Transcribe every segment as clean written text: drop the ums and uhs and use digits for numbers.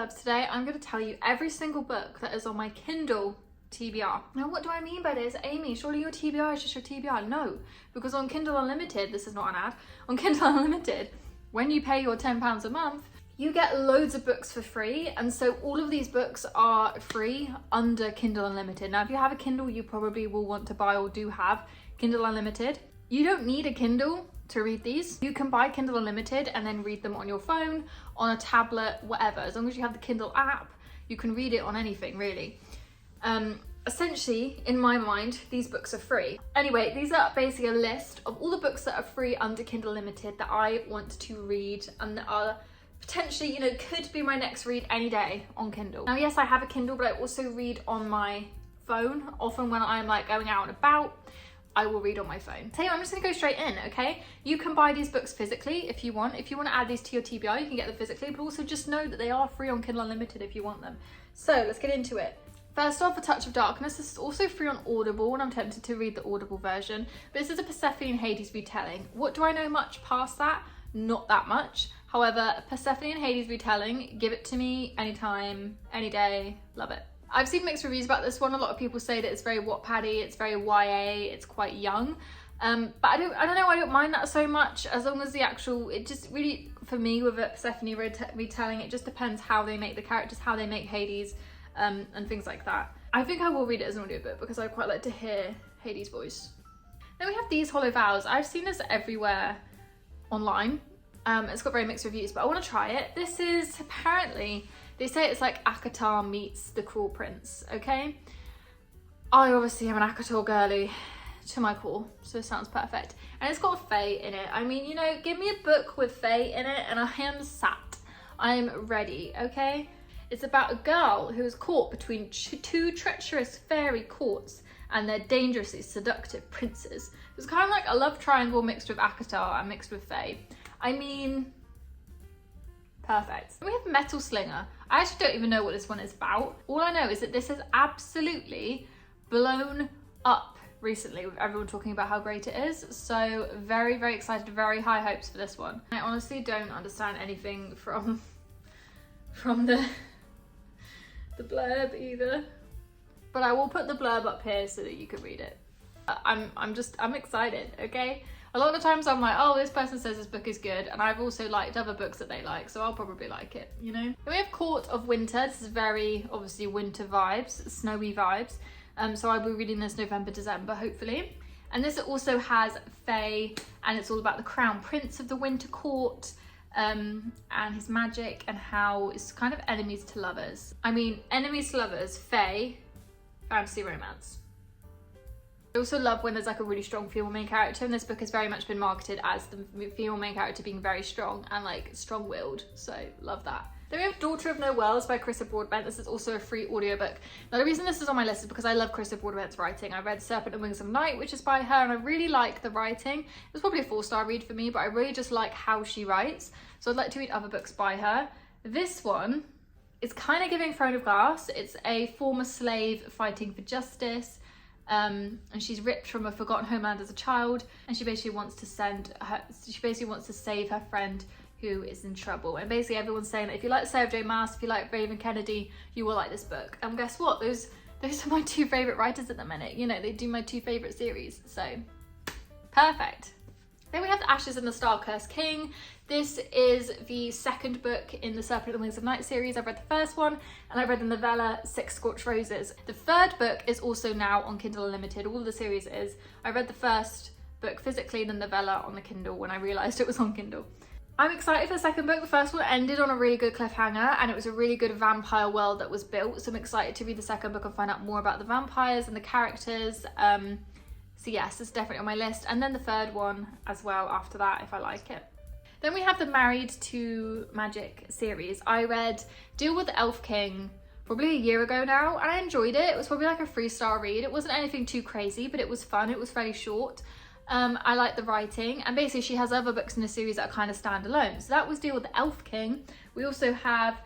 loves. Today I'm going to tell you every single book that is on my Kindle TBR. Now what do I mean by this? Amy, surely your TBR is just your TBR. No, because on Kindle Unlimited, this is not an ad, on Kindle Unlimited, when you pay your £10 a month, you get loads of books for free, and so all of these books are free under Kindle Unlimited. Now if you have a Kindle, you probably will want to buy or do have Kindle Unlimited. You don't need a Kindle to read these. You can buy Kindle Unlimited and then read them on your phone, on a tablet, whatever. As long as you have the Kindle app, you can read it on anything really. Essentially, in my mind, these books are free. Anyway, these are basically a list of all the books that are free under Kindle Limited that I want to read and that are potentially, you know, could be my next read any day on Kindle. Now, yes, I have a Kindle, but I also read on my phone. Often when I'm like going out and about, I will read on my phone. So I'm just gonna go straight in, okay? You can buy these books physically if you want. If you want to add these to your TBR, you can get them physically, but also just know that they are free on Kindle Unlimited if you want them. So let's get into it. First off, A Touch of Darkness. This is also free on Audible, and I'm tempted to read the Audible version. But this is a Persephone and Hades retelling. What do I know much past that? Not that much. However, Persephone and Hades retelling, give it to me anytime, any day, love it. I've seen mixed reviews about this one. A lot of people say that it's very Wattpad-y, it's very YA, it's quite young. But I don't know, I don't mind that so much, as long as the actual, it just really, for me with a Persephone retelling, it just depends how they make the characters, how they make Hades, and things like that. I think I will read it as an audiobook because I quite like to hear Hades' voice. Then we have These Hollow Vows. I've seen this everywhere online. It's got very mixed reviews, but I want to try it. This is apparently, they say it's like acotar meets The Cruel Prince, okay? I obviously am an acotar girly to my core, so it sounds perfect. And it's got fae in it. I mean, you know, give me a book with fae in it and I am sat. I'm ready, okay? It's about a girl who is caught between two treacherous fairy courts and their dangerously seductive princes. It's kind of like a love triangle mixed with acotar and mixed with fae. I mean, perfect. We have Metal Slinger. I actually don't even know what this one is about. All I know is that this has absolutely blown up recently with everyone talking about how great it is. So very, very excited, very high hopes for this one. I honestly don't understand anything from the blurb either. But I will put the blurb up here so that you can read it. I'm excited, okay? A lot of times I'm like, oh, this person says this book is good, and I've also liked other books that they like, so I'll probably like it, you know? Then we have Court of Winter. This is very, obviously, winter vibes, snowy vibes. So I'll be reading this November, December, hopefully. And this also has fae, and it's all about the Crown Prince of the Winter Court, and his magic, and how it's kind of enemies to lovers. I mean, enemies to lovers, fae, fantasy romance. I also love when there's like a really strong female main character, and this book has very much been marketed as the female main character being very strong and like strong-willed, so love that. Then we have Daughter of No Wells by Chris Broadbent. This is also a free audiobook. Now the reason this is on my list is because I love Chris Broadbent's writing. I read Serpent and Wings of Night, which is by her, and I really like the writing. It was probably a 4-star read for me, but I really just like how she writes, so I'd like to read other books by her. This one is kind of giving Throne of Glass. It's a former slave fighting for justice. And she's ripped from a forgotten homeland as a child, and she basically wants to save her friend who is in trouble. And basically everyone's saying that if you like Sarah J Maas, if you like Raven Kennedy, you will like this book. And guess what? Those are my two favourite writers at the minute. You know, they do my two favourite series, so perfect. Then we have The Ashes and the Star-Cursed King. This is the second book in the Serpent and Wings of Night series. I've read the first one, and I've read the novella Six Scorched Roses. The third book is also now on Kindle Unlimited. All of the series is. I read the first book physically, the novella on the Kindle when I realised it was on Kindle. I'm excited for the second book. The first one ended on a really good cliffhanger, and it was a really good vampire world that was built. So I'm excited to read the second book and find out more about the vampires and the characters. So yes, it's definitely on my list. And then the third one as well after that, if I like it. Then we have the Married to Magic series. I read Deal with the Elf King probably a year ago now, and I enjoyed it. It was probably like a 3-star read. It wasn't anything too crazy, but it was fun. It was fairly short. I like the writing, and basically she has other books in the series that are kind of standalone. So that was Deal with the Elf King. We also have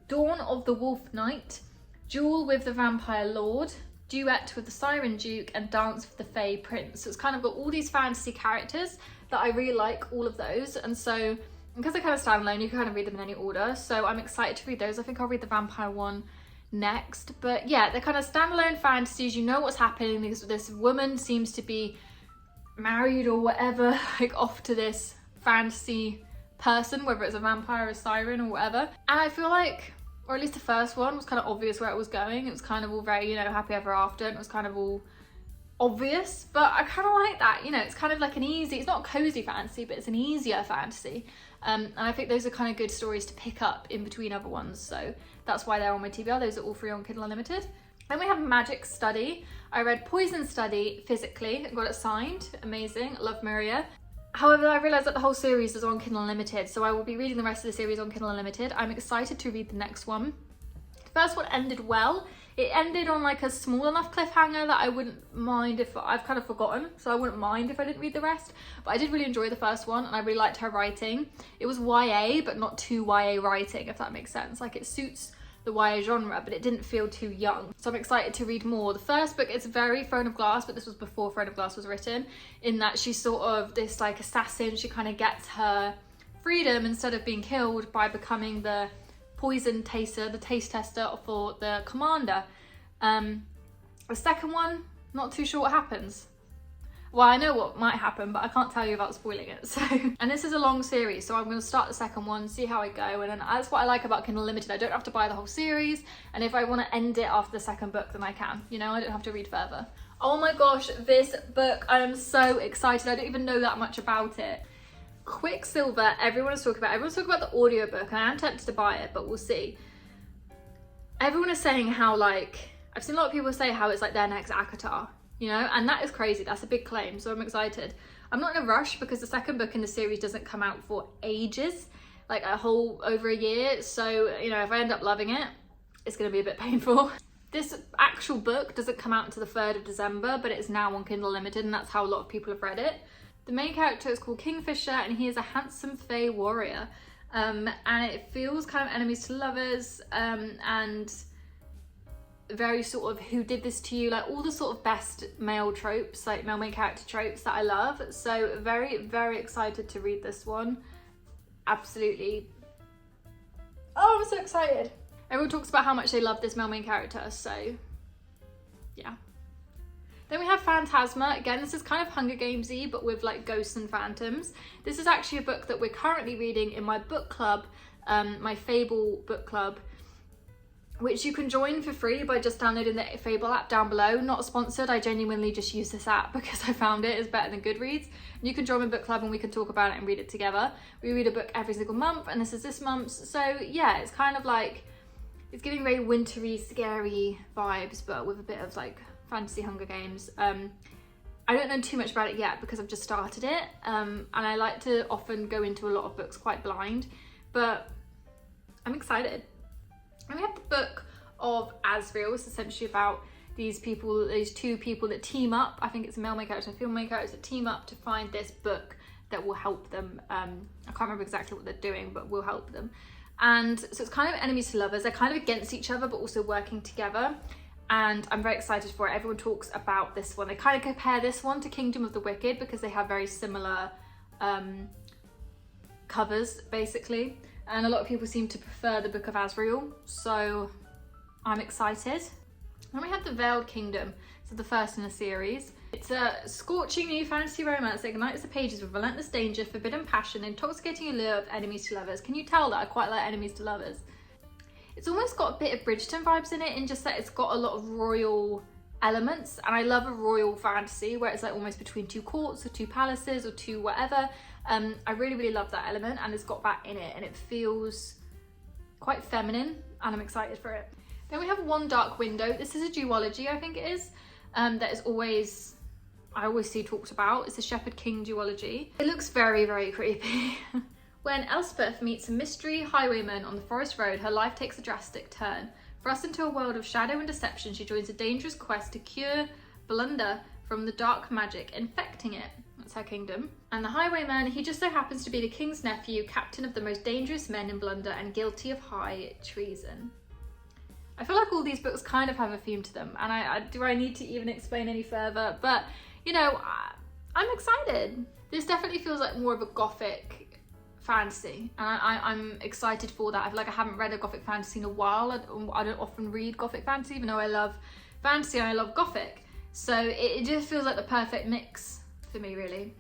Dawn of the Wolf Knight, Duel with the Vampire Lord, Duet with the Siren Duke, and Dance with the Fey Prince. So it's kind of got all these fantasy characters that I really like, all of those. And so because they're kind of standalone, you can kind of read them in any order. So I'm excited to read those. I think I'll read the vampire one next. But yeah, they're kind of standalone fantasies. You know what's happening. This woman seems to be married or whatever, like off to this fantasy person, whether it's a vampire or a siren or whatever. And I feel like, or at least the first one was kind of obvious where it was going. It was kind of all very, you know, happy ever after, and it was kind of all obvious, but I kind of like that, you know, it's kind of like an easy, it's not a cozy fantasy, but it's an easier fantasy, and I think those are kind of good stories to pick up in between other ones, so that's why they're on my TBR. Those are all free on Kindle Unlimited. Then we have Magic Study. I read Poison Study physically and got it signed, amazing, love Maria. However, I realised that the whole series is on Kindle Unlimited, so I will be reading the rest of the series on Kindle Unlimited. I'm excited to read the next one. The first one ended well. It ended on like a small enough cliffhanger that I wouldn't mind if, I've kind of forgotten, so I wouldn't mind if I didn't read the rest. But I did really enjoy the first one, and I really liked her writing. It was YA, but not too YA writing, if that makes sense. Like, it suits the YA genre, but it didn't feel too young. So I'm excited to read more. The first book is very Throne of Glass, but this was before Throne of Glass was written, in that she's sort of this like assassin. She kind of gets her freedom instead of being killed by becoming the poison taster, the taste tester for the commander. The second one, not too sure what happens. Well, I know what might happen, but I can't tell you without spoiling it. So, and this is a long series, so I'm going to start the second one, see how I go, and then that's what I like about Kindle Unlimited. I don't have to buy the whole series, and if I want to end it after the second book, then I can. You know, I don't have to read further. Oh my gosh, this book, I am so excited. I don't even know that much about it. Quicksilver, everyone is talking about. Everyone's talking about the audiobook, and I am tempted to buy it, but we'll see. Everyone is saying how, like, I've seen a lot of people say how it's like their next acotar, you know, and that is crazy. That's a big claim, so I'm excited. I'm not in a rush because the second book in the series doesn't come out for ages, like a whole over a year. So, you know, if I end up loving it, it's going to be a bit painful. This actual book doesn't come out until the 3rd of December, but it's now on Kindle Limited, and that's how a lot of people have read it. The main character is called Kingfisher, and he is a handsome fae warrior. And it feels kind of enemies to lovers, and very sort of who did this to you, like all the sort of best male tropes, like male main character tropes that I love. So very, very excited to read this one. Absolutely. Oh, I'm so excited. Everyone talks about how much they love this male main character, so yeah. Then we have Fantasma. Again, this is kind of Hunger Games-y, but with like ghosts and phantoms. This is actually a book that we're currently reading in my book club, my Fable book club, which you can join for free by just downloading the Fable app down below. Not sponsored, I genuinely just use this app because I found it is better than Goodreads. And you can join my book club and we can talk about it and read it together. We read a book every single month, and this is this month's. So yeah, it's kind of like, it's giving very wintry, scary vibes, but with a bit of like fantasy Hunger Games. I don't know too much about it yet because I've just started it, and I like to often go into a lot of books quite blind, but I'm excited. And we have the Book of Azreal. It's essentially about these people, these two people that team up. I think it's a male main character and a female main character that team up to find this book that will help them. I can't remember exactly what they're doing, but will help them. And so it's kind of enemies to lovers. They're kind of against each other, but also working together. And I'm very excited for it. Everyone talks about this one. They kind of compare this one to Kingdom of the Wicked because they have very similar covers, basically. And a lot of people seem to prefer the Book of Azreal, so I'm excited. Then we have the Veiled Kingdom, so the first in the series. It's a scorching new fantasy romance that ignites the pages with relentless danger, forbidden passion, intoxicating allure of enemies to lovers. Can you tell that I quite like enemies to lovers? It's almost got a bit of Bridgerton vibes in it, in just that it's got a lot of royal elements, and I love a royal fantasy where it's like almost between two courts or two palaces or two whatever. I really, really love that element, and it's got that in it, and it feels quite feminine, and I'm excited for it. Then we have One Dark Window. This is a duology, I think it is, that is always, I always see talked about. It's a Shepherd King duology. It looks very, very creepy. When Elspeth meets a mystery highwayman on the forest road, her life takes a drastic turn. Thrust into a world of shadow and deception, she joins a dangerous quest to cure Blunder from the dark magic infecting it. That's her kingdom. And the highwayman, he just so happens to be the king's nephew, captain of the most dangerous men in Blunder and guilty of high treason. I feel like all these books kind of have a theme to them, and do I need to even explain any further? But, you know, I'm excited. This definitely feels like more of a gothic fantasy, and I'm excited for that. I feel like I haven't read a gothic fantasy in a while. I don't often read gothic fantasy, even though I love fantasy and I love gothic. So it just feels like the perfect mix for me, really.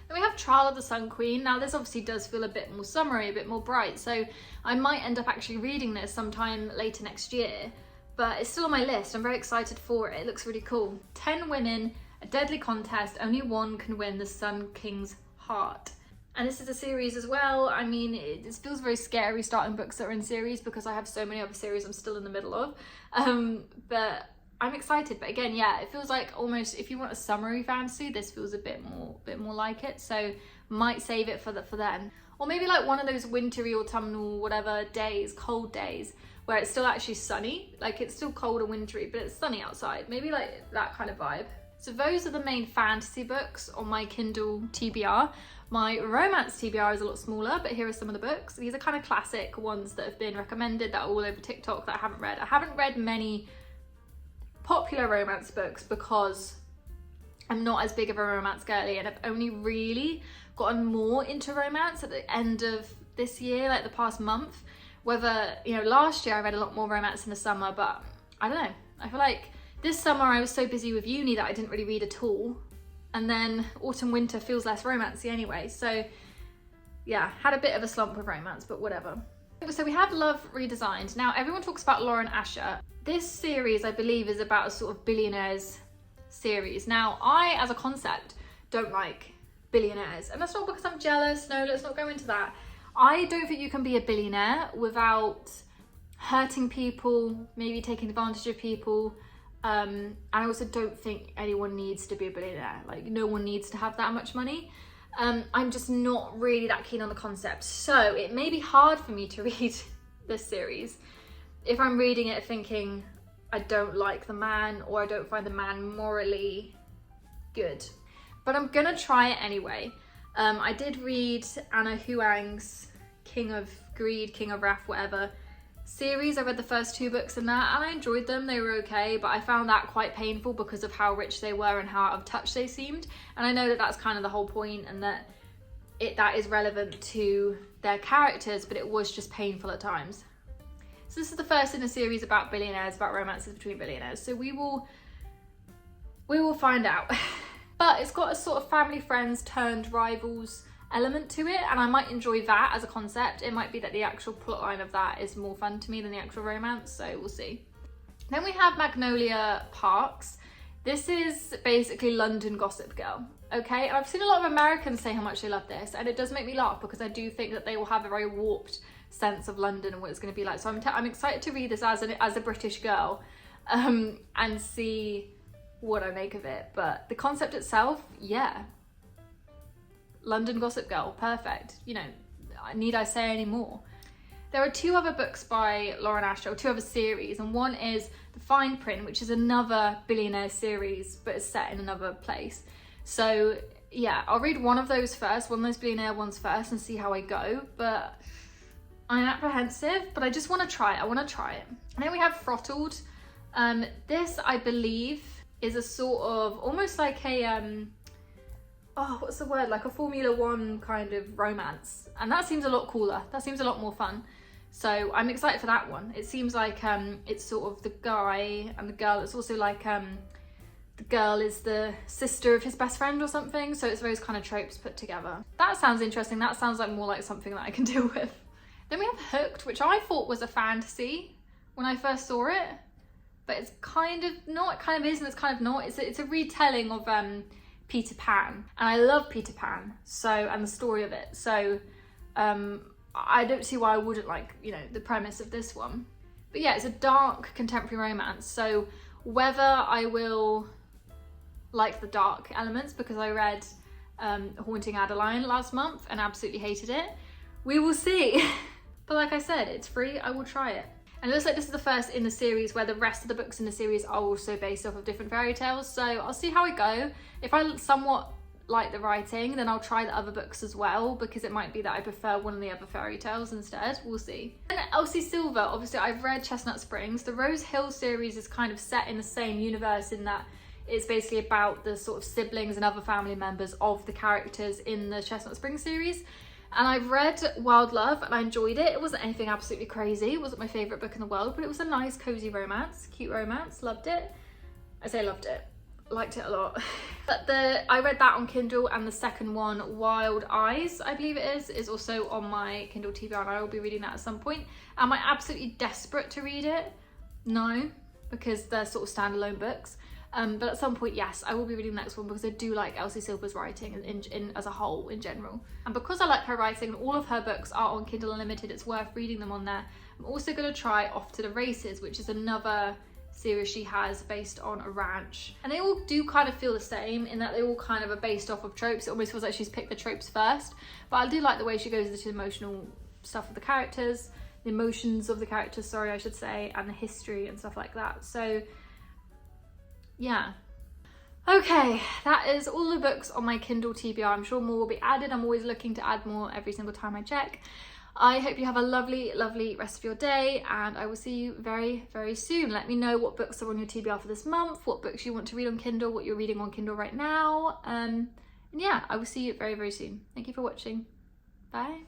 Then we have Trial of the Sun Queen. Now this obviously does feel a bit more summery, a bit more bright, so I might end up actually reading this sometime later next year, but it's still on my list. I'm very excited for it. It looks really cool. 10 women, a deadly contest, only one can win the Sun King's heart. And this is a series as well. I mean, it feels very scary starting books that are in series because I have so many other series I'm still in the middle of. But I'm excited. But again, yeah, it feels like almost, if you want a summery fantasy, this feels a bit more like it. So might save it for then. Or maybe like one of those wintry, autumnal, whatever days, cold days, where it's still actually sunny. Like it's still cold and wintry, but it's sunny outside. Maybe like that kind of vibe. So those are the main fantasy books on my Kindle TBR. My romance TBR is a lot smaller, but here are some of the books. These are kind of classic ones that have been recommended that are all over TikTok that I haven't read. I haven't read many popular romance books because I'm not as big of a romance girly, and I've only really gotten more into romance at the end of this year, like the past month. Whether, you know, last year I read a lot more romance in the summer, but I don't know. I feel like this summer I was so busy with uni that I didn't really read at all. And then autumn winter feels less romancy anyway. So yeah, had a bit of a slump with romance, but whatever. So we have Love Redesigned. Now everyone talks about Lauren Asher. This series I believe is about a sort of billionaires series. Now I, as a concept, don't like billionaires. And that's not because I'm jealous. No, let's not go into that. I don't think you can be a billionaire without hurting people, maybe taking advantage of people. I also don't think anyone needs to be a billionaire. Like no one needs to have that much money. I'm just not really that keen on the concept. So it may be hard for me to read this series if I'm reading it thinking I don't like the man or I don't find the man morally good. But I'm gonna try it anyway. I did read Anna Huang's King of Greed, King of Wrath, whatever series. I read the first 2 books in that and I enjoyed them. They were okay, but I found that quite painful because of how rich they were and how out of touch they seemed. And I know that that's kind of the whole point, and that that is relevant to their characters, but it was just painful at times. So this is the first in a series about billionaires, about romances between billionaires. So we will find out. But it's got a sort of family friends turned rivals element to it, and I might enjoy that as a concept. It might be that the actual plotline of that is more fun to me than the actual romance, so we'll see. Then we have Magnolia Parks. This is basically London Gossip Girl, okay? And I've seen a lot of Americans say how much they love this, and it does make me laugh because I do think that they will have a very warped sense of London and what it's going to be like. So I'm excited to read this as a British girl and see what I make of it. But the concept itself, yeah. London Gossip Girl, perfect. You know, need I say any more? There are 2 other books by Lauren Asher, or 2 other series, and one is The Fine Print, which is another billionaire series, but it's set in another place. So yeah, I'll read one of those first, one of those billionaire ones first, and see how I go. But I'm apprehensive, but I just want to try it. I want to try it. And then we have Throttled. This, I believe, is a sort of almost like a what's the word, like a Formula 1 kind of romance, and that seems a lot cooler. That seems a lot more fun, so I'm excited for that one. It seems like it's sort of the guy and the girl. It's also like the girl is the sister of his best friend or something, so it's those kind of tropes put together. That sounds interesting. That sounds like more like something that I can deal with. Then we have Hooked, which I thought was a fantasy when I first saw it, but it's kind of not. It kind of is and it's kind of not. It's a retelling of Peter Pan, and I love Peter Pan, so, and the story of it, so I don't see why I wouldn't like, you know, the premise of this one. But yeah, it's a dark contemporary romance, so whether I will like the dark elements, because I read Haunting Adeline last month and absolutely hated it, we will see. But like I said, it's free, I will try it. And it looks like this is the first in the series where the rest of the books in the series are also based off of different fairy tales. So I'll see how I go. If I somewhat like the writing, then I'll try the other books as well, because it might be that I prefer one of the other fairy tales instead. We'll see. And Elsie Silver, obviously I've read Chestnut Springs. The Rose Hill series is kind of set in the same universe in that it's basically about the sort of siblings and other family members of the characters in the Chestnut Springs series. And I've read Wild Love and I enjoyed it. It wasn't anything absolutely crazy. It wasn't my favourite book in the world, but it was a nice, cozy romance, cute romance. Loved it. I say loved it. Liked it a lot. But I read that on Kindle, and the second one, Wild Eyes, I believe it is also on my Kindle TBR, and I will be reading that at some point. Am I absolutely desperate to read it? No, because they're sort of standalone books. But at some point, yes, I will be reading the next one because I do like Elsie Silver's writing in as a whole, in general. And because I like her writing and all of her books are on Kindle Unlimited, it's worth reading them on there. I'm also going to try Off to the Races, which is another series she has based on a ranch. And they all do kind of feel the same in that they all kind of are based off of tropes. It almost feels like she's picked the tropes first. But I do like the way she goes into the emotional stuff of the characters, the emotions of the characters, sorry, I should say, and the history and stuff like that. So yeah. Okay, that is all the books on my Kindle TBR. I'm sure more will be added. I'm always looking to add more every single time I check. I hope you have a lovely, lovely rest of your day, and I will see you very, very soon. Let me know what books are on your TBR for this month, what books you want to read on Kindle, what you're reading on Kindle right now. And yeah, I will see you very, very soon. Thank you for watching. Bye.